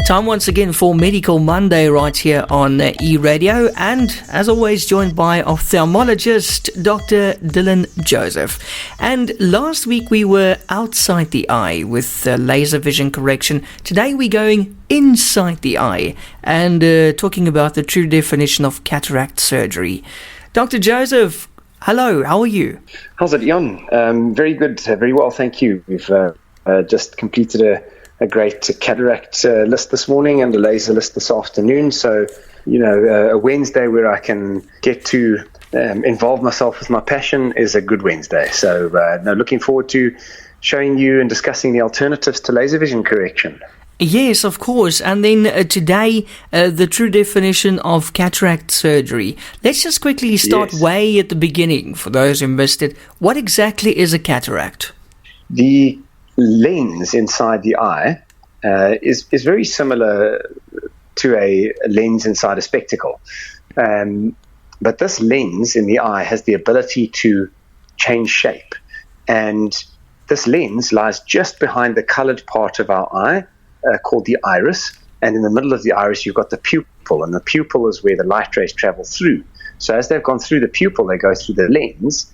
Time once again for Medical Monday right here on eRadio, and as always joined by Ophthalmologist Dr Dylan Joseph. And last week we were outside the eye with laser vision correction. Today we're going inside the eye and talking about the true definition of cataract surgery. Dr Joseph, hello, how are you? How's it, Jan? Very good, very well, thank you. We've just completed a great cataract list this morning and a laser list this afternoon. So, a Wednesday where I can get to involve myself with my passion is a good Wednesday. So, looking forward to showing you and discussing the alternatives to laser vision correction. Yes, of course. And then today, the true definition of cataract surgery. Let's just quickly start way at the beginning for those who missed it. What exactly is a cataract? The lens inside the eye is very similar to a lens inside a spectacle. But this lens in the eye has the ability to change shape. And this lens lies just behind the colored part of our eye, called the iris. And in the middle of the iris, you've got the pupil. And the pupil is where the light rays travel through. So as they've gone through the pupil, they go through the lens.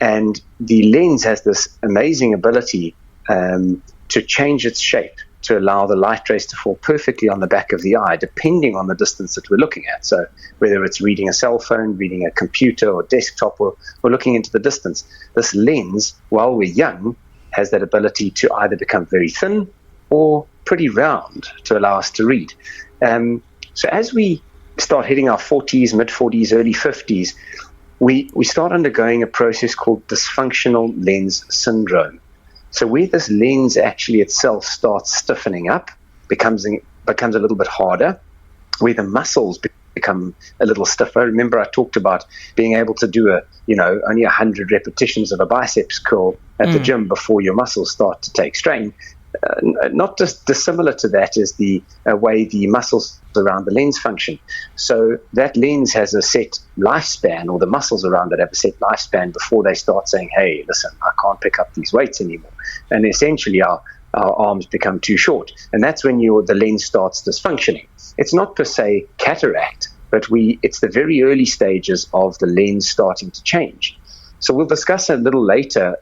And the lens has this amazing ability to change its shape to allow the light rays to fall perfectly on the back of the eye, depending on the distance that we're looking at. So whether it's reading a cell phone, reading a computer or desktop, or looking into the distance, this lens, while we're young, has that ability to either become very thin or pretty round to allow us to read. So as we start hitting our 40s, mid-40s, early 50s, we start undergoing a process called dysfunctional lens syndrome. So where this lens actually itself starts stiffening up, becomes a little bit harder, where the muscles become a little stiffer. Remember, I talked about being able to do only 100 repetitions of a biceps curl at the gym before your muscles start to take strain. Not just dissimilar to that is the way the muscles around the lens function. So that lens has a set lifespan, or the muscles around it have a set lifespan before they start saying, hey, listen, I can't pick up these weights anymore. And essentially our arms become too short. And that's when the lens starts dysfunctioning. It's not per se cataract, but it's the very early stages of the lens starting to change. So we'll discuss a little later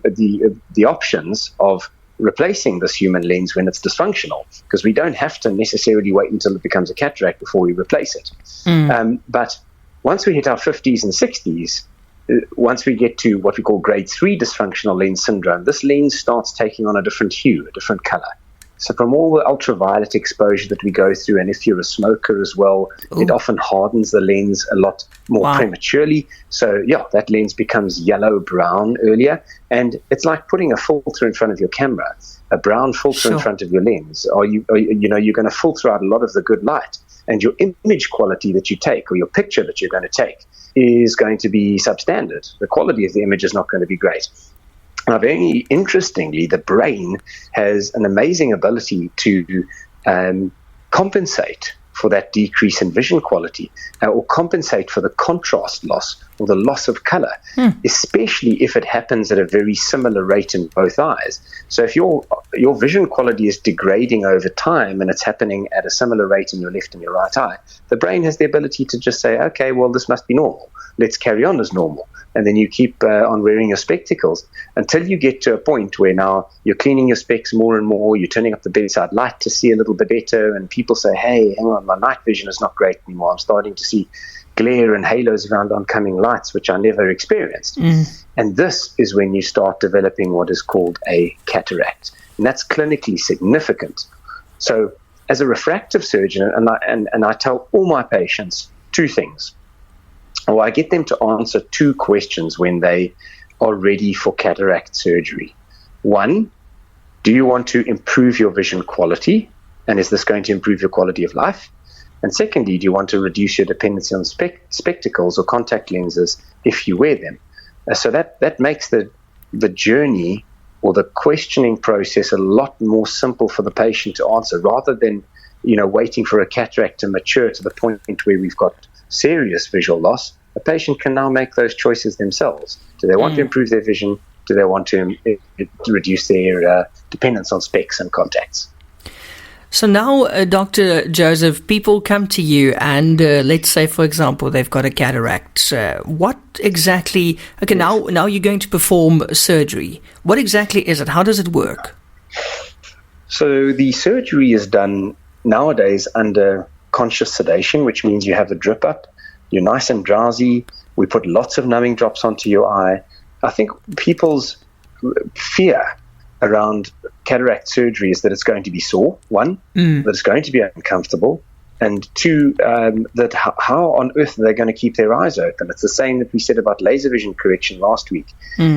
the options of replacing this human lens when it's dysfunctional, because we don't have to necessarily wait until it becomes a cataract before we replace it. But once we hit our 50s and 60s, once we get to what we call grade 3 dysfunctional lens syndrome, this lens starts taking on a different hue, a different color. So from all the ultraviolet exposure that we go through, and if you're a smoker as well, it often hardens the lens a lot more prematurely. So that lens becomes yellow-brown earlier, and it's like putting a filter in front of your camera, a brown filter in front of your lens. You're going to filter out a lot of the good light, and your image quality that you take, or your picture that you're going to take, is going to be substandard. The quality of the image is not going to be great. Now, very interestingly, the brain has an amazing ability to compensate for that decrease in vision quality, or compensate for the contrast loss or the loss of color, especially if it happens at a very similar rate in both eyes. So if your vision quality is degrading over time and it's happening at a similar rate in your left and your right eye, the brain has the ability to just say, okay, well, this must be normal. Let's carry on as normal. And then you keep on wearing your spectacles until you get to a point where now you're cleaning your specs more and more, you're turning up the bedside light to see a little bit better, and people say, hey, hang on, my night vision is not great anymore. I'm starting to see glare and halos around oncoming lights, which I never experienced. And this is when you start developing what is called a cataract. And that's clinically significant. So as a refractive surgeon, and I tell all my patients two things. Or I get them to answer two questions when they are ready for cataract surgery. One, do you want to improve your vision quality? And is this going to improve your quality of life? And secondly, do you want to reduce your dependency on spectacles or contact lenses if you wear them? So that makes the journey or the questioning process a lot more simple for the patient to answer, rather than waiting for a cataract to mature to the point where we've got serious visual loss. A patient can now make those choices themselves. Do they want to improve their vision? Do they want to reduce their dependence on specs and contacts? So now, Dr. Joseph, people come to you and let's say, for example, they've got a cataract. What exactly... Okay, now you're going to perform surgery. What exactly is it? How does it work? So the surgery is done nowadays under conscious sedation, which means you have a drip up, you're nice and drowsy, we put lots of numbing drops onto your eye. I think people's fear around cataract surgery is that it's going to be sore, one, that it's going to be uncomfortable, and two, that how on earth are they going to keep their eyes open? It's the same that we said about laser vision correction last week.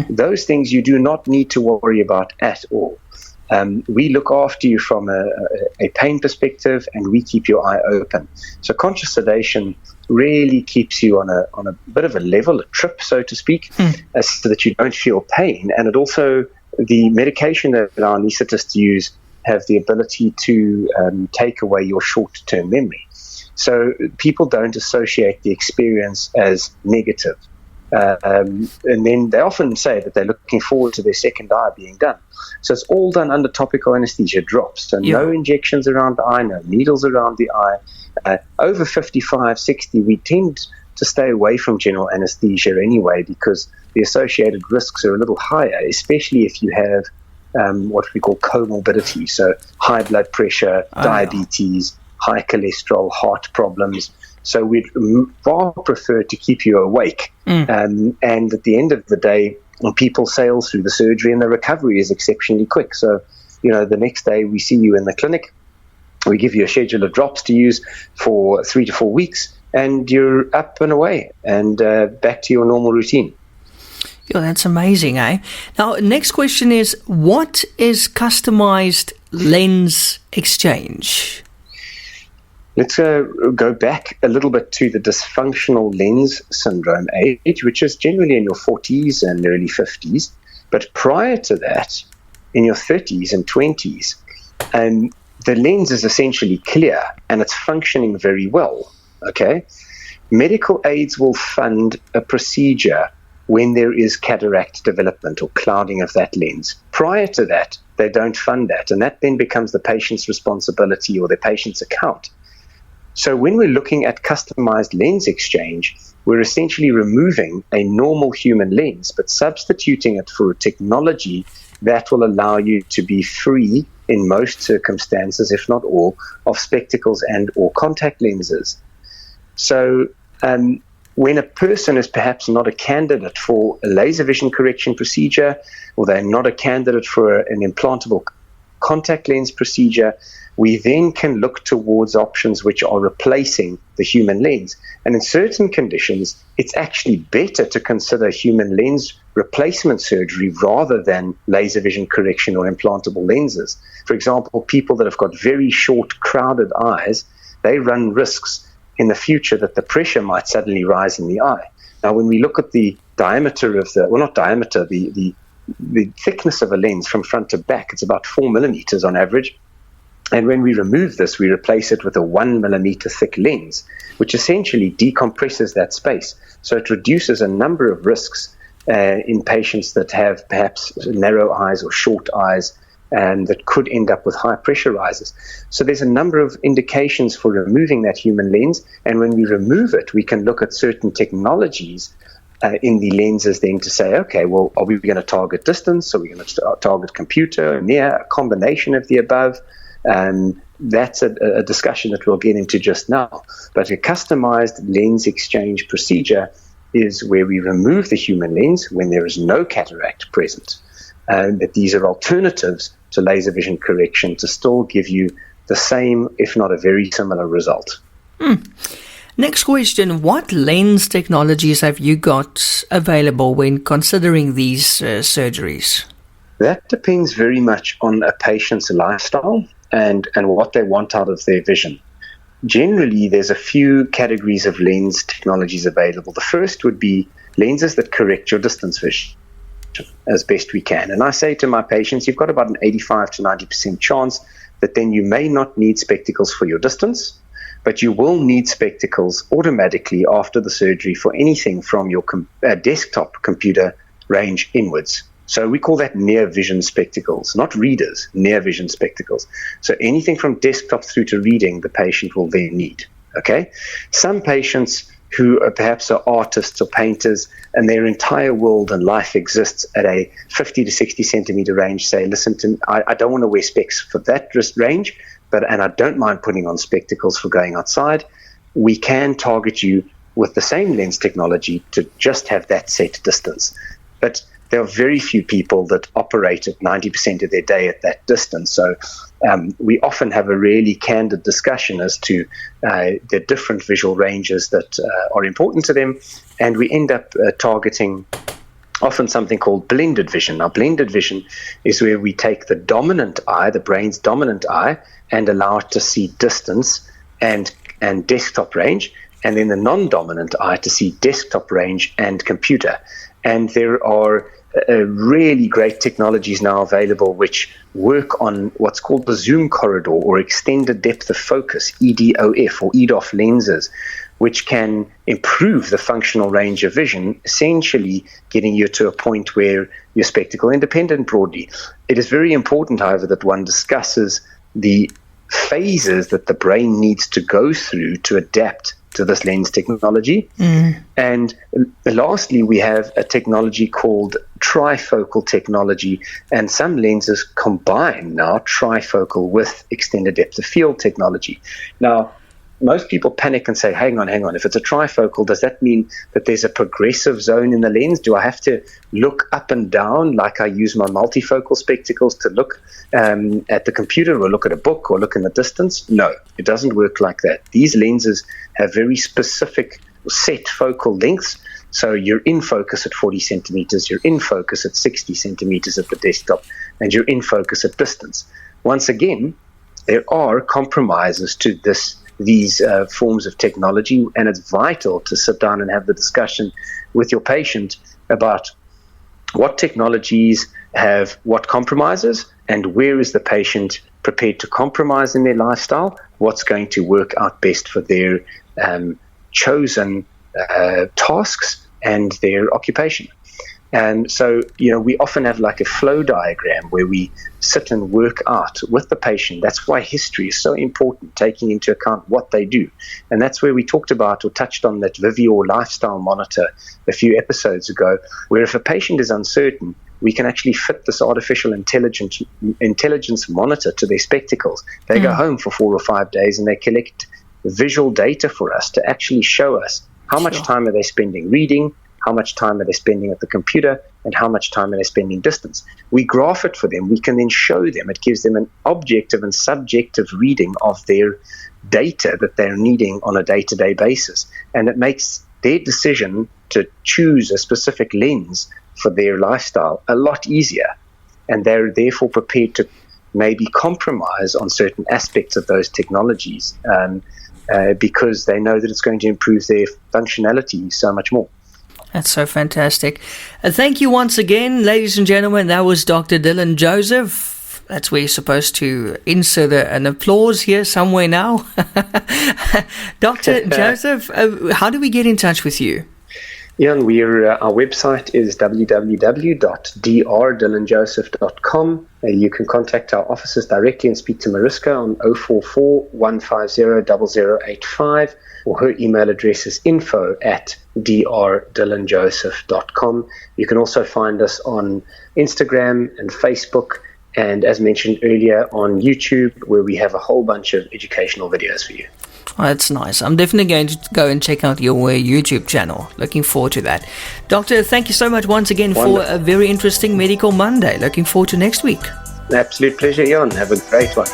Those things you do not need to worry about at all. We look after you from a pain perspective, and we keep your eye open. So conscious sedation really keeps you on a bit of a level, a trip, so to speak, so that you don't feel pain. And it also, the medication that our anesthetists use have the ability to take away your short-term memory. So people don't associate the experience as negative. And then they often say that they're looking forward to their second eye being done. So it's all done under topical anesthesia drops. So no injections around the eye, no needles around the eye. Over 55, 60, we tend to stay away from general anesthesia anyway, because the associated risks are a little higher, especially if you have what we call comorbidity. So high blood pressure, diabetes, high cholesterol, heart problems. So we'd far prefer to keep you awake. And at the end of the day, people sail through the surgery and the recovery is exceptionally quick. So, the next day we see you in the clinic, we give you a schedule of drops to use for 3 to 4 weeks, and you're up and away and back to your normal routine. Yeah, that's amazing, eh? Now, next question is, what is customized lens exchange? Let's go back a little bit to the dysfunctional lens syndrome age, which is generally in your 40s and early 50s. But prior to that, in your 30s and 20s, the lens is essentially clear and it's functioning very well. Okay? Medical aids will fund a procedure when there is cataract development or clouding of that lens. Prior to that, they don't fund that, and that then becomes the patient's responsibility or the patient's account. So when we're looking at customized lens exchange, we're essentially removing a normal human lens, but substituting it for a technology that will allow you to be free in most circumstances, if not all, of spectacles and or contact lenses. So when a person is perhaps not a candidate for a laser vision correction procedure, or they're not a candidate for an implantable contact lens procedure, we then can look towards options which are replacing the human lens. And in certain conditions, it's actually better to consider human lens replacement surgery rather than laser vision correction or implantable lenses. For example, people that have got very short, crowded eyes, they run risks in the future that the pressure might suddenly rise in the eye. Now, when we look at the diameter of the thickness of a lens from front to back, it's about 4 millimeters on average. And when we remove this, we replace it with a 1 millimeter thick lens, which essentially decompresses that space. So it reduces a number of risks in patients that have perhaps narrow eyes or short eyes, and that could end up with high pressure rises. So there's a number of indications for removing that human lens. And when we remove it, we can look at certain technologies in the lenses then to say, okay, well, are we going to target distance? Are we going to target computer, near, a combination of the above? That's a discussion that we'll get into just now. But a customized lens exchange procedure is where we remove the human lens when there is no cataract present. But these are alternatives to laser vision correction to still give you the same, if not a very similar result. Next question, what lens technologies have you got available when considering these surgeries? That depends very much on a patient's lifestyle and what they want out of their vision. Generally, there's a few categories of lens technologies available. The first would be lenses that correct your distance vision as best we can. And I say to my patients, you've got about an 85 to 90% chance that then you may not need spectacles for your distance, but you will need spectacles automatically after the surgery for anything from your desktop computer range inwards. So we call that near vision spectacles, not readers, near vision spectacles. So anything from desktop through to reading, the patient will then need. Okay? Some patients who perhaps are artists or painters and their entire world and life exists at a 50 to 60 centimeter range say, listen to me, I don't want to wear specs for that range, and I don't mind putting on spectacles for going outside. We can target you with the same lens technology to just have that set distance. But there are very few people that operate at 90% of their day at that distance. So we often have a really candid discussion as to the different visual ranges that are important to them, and we end up targeting often something called blended vision. Now, blended vision is where we take the dominant eye, the brain's dominant eye, and allow it to see distance and desktop range, and then the non-dominant eye to see desktop range and computer. And there are really great technologies now available which work on what's called the zoom corridor or extended depth of focus, EDOF or EDOF lenses, which can improve the functional range of vision, essentially getting you to a point where you're spectacle independent broadly. It is very important, however, that one discusses the phases that the brain needs to go through to adapt to this lens technology. And lastly, we have a technology called trifocal technology, and some lenses combine now trifocal with extended depth of field technology. Now, most people panic and say, hang on, if it's a trifocal, does that mean that there's a progressive zone in the lens? Do I have to look up and down like I use my multifocal spectacles to look at the computer or look at a book or look in the distance? No, it doesn't work like that. These lenses have very specific set focal lengths. So you're in focus at 40 centimeters, you're in focus at 60 centimeters at the desktop, and you're in focus at distance. Once again, there are compromises to these forms of technology, and it's vital to sit down and have the discussion with your patient about what technologies have what compromises and where is the patient prepared to compromise in their lifestyle, what's going to work out best for their chosen tasks and their occupation. And so, we often have like a flow diagram where we sit and work out with the patient. That's why history is so important, taking into account what they do. And that's where we talked about or touched on that Vivior lifestyle monitor a few episodes ago, where if a patient is uncertain, we can actually fit this artificial intelligence monitor to their spectacles. They go home for 4 or 5 days and they collect visual data for us to actually show us how much time are they spending reading, how much time are they spending at the computer, and how much time are they spending distance. We graph it for them. We can then show them. It gives them an objective and subjective reading of their data that they're needing on a day-to-day basis. And it makes their decision to choose a specific lens for their lifestyle a lot easier. And they're therefore prepared to maybe compromise on certain aspects of those technologies because they know that it's going to improve their functionality so much more. That's so fantastic. Thank you once again, ladies and gentlemen. That was Dr. Dylan Joseph. That's where you're supposed to insert an applause here somewhere now. Dr. Joseph, how do we get in touch with you? Ian, our website is www.drdylanjoseph.com. You can contact our offices directly and speak to Mariska on 044-150-0085, or her email address is info@drdylanjoseph.com. You can also find us on Instagram and Facebook, and as mentioned earlier, on YouTube, where we have a whole bunch of educational videos for you. Oh, that's nice. I'm definitely going to go and check out your YouTube channel. Looking forward to that. Doctor, thank you so much once again for a very interesting Medical Monday. Looking forward to next week. Absolute pleasure, Jan. Have a great one.